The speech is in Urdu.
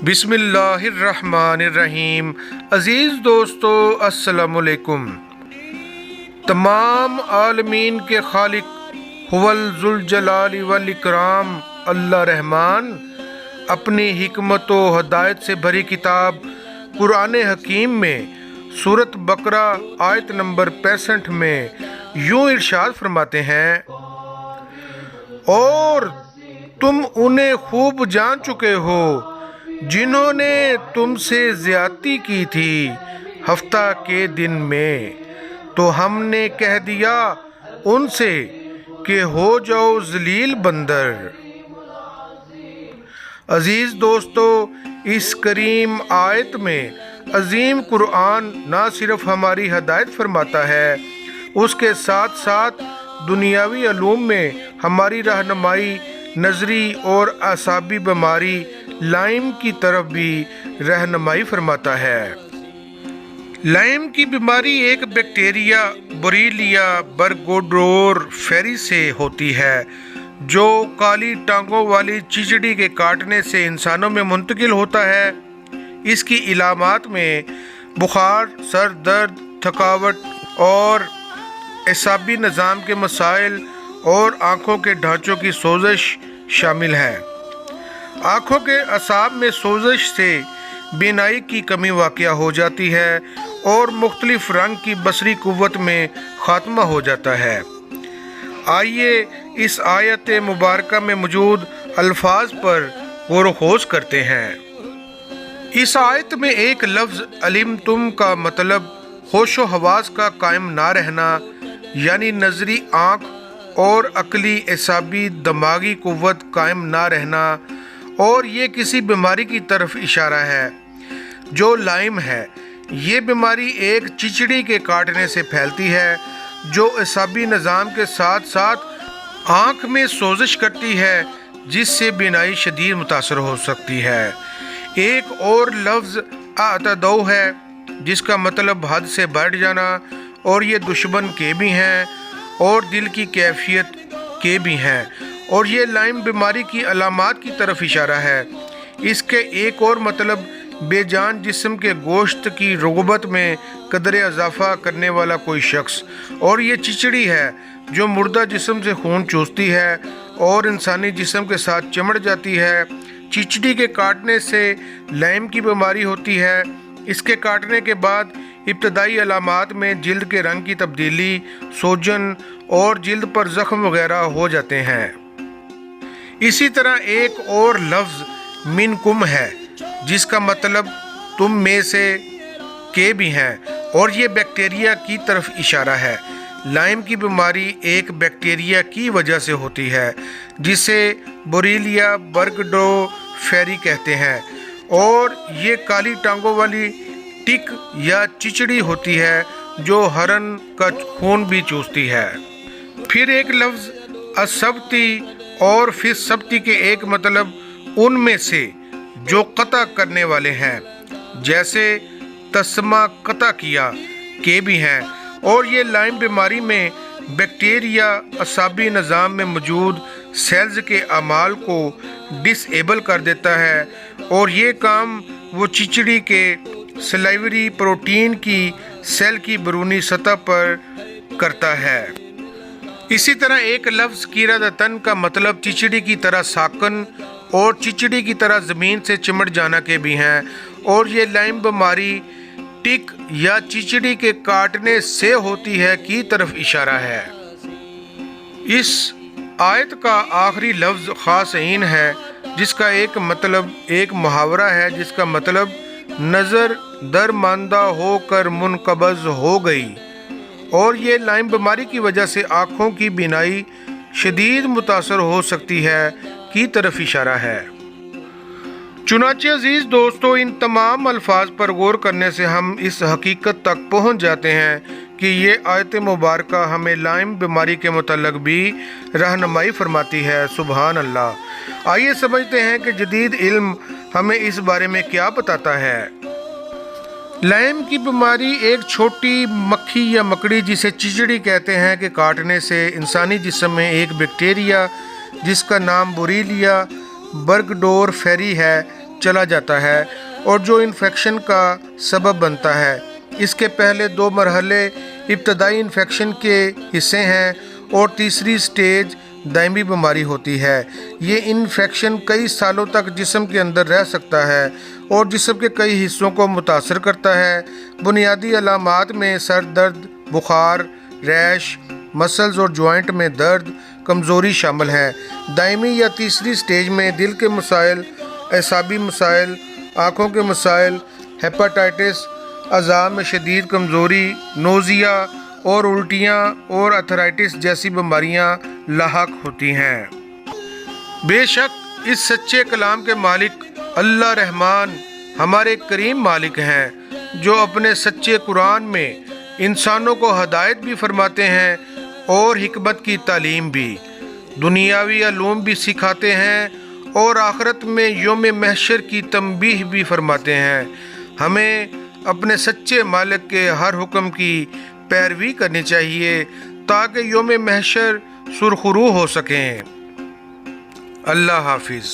بسم اللہ الرحمن الرحیم۔ عزیز دوستو، السلام علیکم۔ تمام عالمین کے خالق هو ذوالجلال والاکرام اللہ رحمان اپنی حکمت و ہدایت سے بھری کتاب قرآن حکیم میں سورۃ بقرہ آیت نمبر 65 میں یوں ارشاد فرماتے ہیں، اور تم انہیں خوب جان چکے ہو جنہوں نے تم سے زیادتی کی تھی ہفتہ کے دن میں، تو ہم نے کہہ دیا ان سے کہ ہو جاؤ ذلیل بندر۔ عزیز دوستو، اس کریم آیت میں عظیم قرآن نہ صرف ہماری ہدایت فرماتا ہے، اس کے ساتھ ساتھ دنیاوی علوم میں ہماری رہنمائی، نظری اور اعصابی بیماری لائم کی طرف بھی رہنمائی فرماتا ہے۔ لائم کی بیماری ایک بیکٹیریا بوریلیا برگڈور فیری سے ہوتی ہے جو کالی ٹانگوں والی چیچڑی کے کاٹنے سے انسانوں میں منتقل ہوتا ہے۔ اس کی علامات میں بخار، سر درد، تھکاوٹ اور اعصابی نظام کے مسائل اور آنکھوں کے ڈھانچوں کی سوزش شامل ہے۔ آنکھوں کے اعصاب میں سوزش سے بینائی کی کمی واقع ہو جاتی ہے اور مختلف رنگ کی بصری قوت میں خاتمہ ہو جاتا ہے۔ آئیے اس آیت مبارکہ میں موجود الفاظ پر غور و خوض کرتے ہیں۔ اس آیت میں ایک لفظ علمتم کا مطلب ہوش و حواس کا قائم نہ رہنا، یعنی نظری آنکھ اور عقلی اعصابی دماغی قوت قائم نہ رہنا، اور یہ کسی بیماری کی طرف اشارہ ہے جو لائم ہے۔ یہ بیماری ایک چیچڑی کے کاٹنے سے پھیلتی ہے جو اعصابی نظام کے ساتھ ساتھ آنکھ میں سوزش کرتی ہے، جس سے بینائی شدید متاثر ہو سکتی ہے۔ ایک اور لفظ اعتدو ہے جس کا مطلب حد سے بڑھ جانا، اور یہ دشمن کے بھی ہیں اور دل کی کیفیت کے بھی ہیں، اور یہ لائم بیماری کی علامات کی طرف اشارہ ہے۔ اس کے ایک اور مطلب بے جان جسم کے گوشت کی رغبت میں قدر اضافہ کرنے والا کوئی شخص، اور یہ چچڑی ہے جو مردہ جسم سے خون چوستی ہے اور انسانی جسم کے ساتھ چمڑ جاتی ہے۔ چچڑی کے کاٹنے سے لائم کی بیماری ہوتی ہے۔ اس کے کاٹنے کے بعد ابتدائی علامات میں جلد کے رنگ کی تبدیلی، سوجن اور جلد پر زخم وغیرہ ہو جاتے ہیں۔ اسی طرح ایک اور لفظ منکم ہے جس کا مطلب تم میں سے کے بھی ہیں، اور یہ بیکٹیریا کی طرف اشارہ ہے۔ لائم کی بیماری ایک بیکٹیریا کی وجہ سے ہوتی ہے جسے بوریلیا برگڈور فیری کہتے ہیں، اور یہ کالی ٹانگوں والی ٹک یا چچڑی ہوتی ہے جو ہرن کا خون بھی چوستی ہے۔ پھر ایک لفظ السبتی اور فی السبتی کے ایک مطلب ان میں سے جو قطع کرنے والے ہیں، جیسے تسمہ قطع کیا کے بھی ہیں، اور یہ لائم بیماری میں بیکٹیریا اعصابی نظام میں موجود سیلز کے اعمال کو ڈس ایبل کر دیتا ہے، اور یہ کام وہ چچڑی کے سلیوری پروٹین کی سیل کی بیرونی سطح پر کرتا ہے۔ اسی طرح ایک لفظ قیرادتن کا مطلب چچڑی کی طرح ساکن اور چچڑی کی طرح زمین سے چمٹ جانا کے بھی ہیں، اور یہ لائم بیماری ٹک یا چچڑی کے کاٹنے سے ہوتی ہے کی طرف اشارہ ہے۔ اس آیت کا آخری لفظ خاصین ہے جس کا ایک مطلب ایک محاورہ ہے جس کا مطلب نظر درماندہ ہو کر منقبض ہو گئی، اور یہ لائم بیماری کی وجہ سے آنکھوں کی بینائی شدید متاثر ہو سکتی ہے کی طرف اشارہ ہے۔ چنانچہ عزیز دوستو، ان تمام الفاظ پر غور کرنے سے ہم اس حقیقت تک پہنچ جاتے ہیں کہ یہ آیت مبارکہ ہمیں لائم بیماری کے متعلق بھی رہنمائی فرماتی ہے۔ سبحان اللہ۔ آئیے سمجھتے ہیں کہ جدید علم ہمیں اس بارے میں کیا بتاتا ہے۔ لائم کی بیماری ایک چھوٹی مکھی یا مکڑی جسے چچڑی کہتے ہیں کے کاٹنے سے انسانی جسم میں ایک بیکٹیریا جس کا نام بوریلیا برگڈور فیری ہے چلا جاتا ہے اور جو انفیکشن کا سبب بنتا ہے۔ اس کے پہلے 2 مرحلے ابتدائی انفیکشن کے حصے ہیں اور تیسری سٹیج دائمی بیماری ہوتی ہے۔ یہ انفیکشن کئی سالوں تک جسم کے اندر رہ سکتا ہے اور جسم کے کئی حصوں کو متاثر کرتا ہے۔ بنیادی علامات میں سر درد، بخار، ریش، مسلز اور جوائنٹ میں درد، کمزوری شامل ہے۔ دائمی یا تیسری سٹیج میں دل کے مسائل، اعصابی مسائل، آنکھوں کے مسائل، ہیپاٹائٹس، اعضاء میں شدید کمزوری، نوزیا اور الٹیاں اور آرتھرائٹس جیسی بیماریاں لاحق ہوتی ہیں۔ بے شک اس سچے کلام کے مالک اللہ رحمان ہمارے کریم مالک ہیں، جو اپنے سچے قرآن میں انسانوں کو ہدایت بھی فرماتے ہیں اور حکمت کی تعلیم بھی، دنیاوی علوم بھی سکھاتے ہیں اور آخرت میں یوم محشر کی تنبیہ بھی فرماتے ہیں۔ ہمیں اپنے سچے مالک کے ہر حکم کی پیروی کرنی چاہیے تاکہ یوم محشر سرخرو ہو سکیں۔ اللہ حافظ۔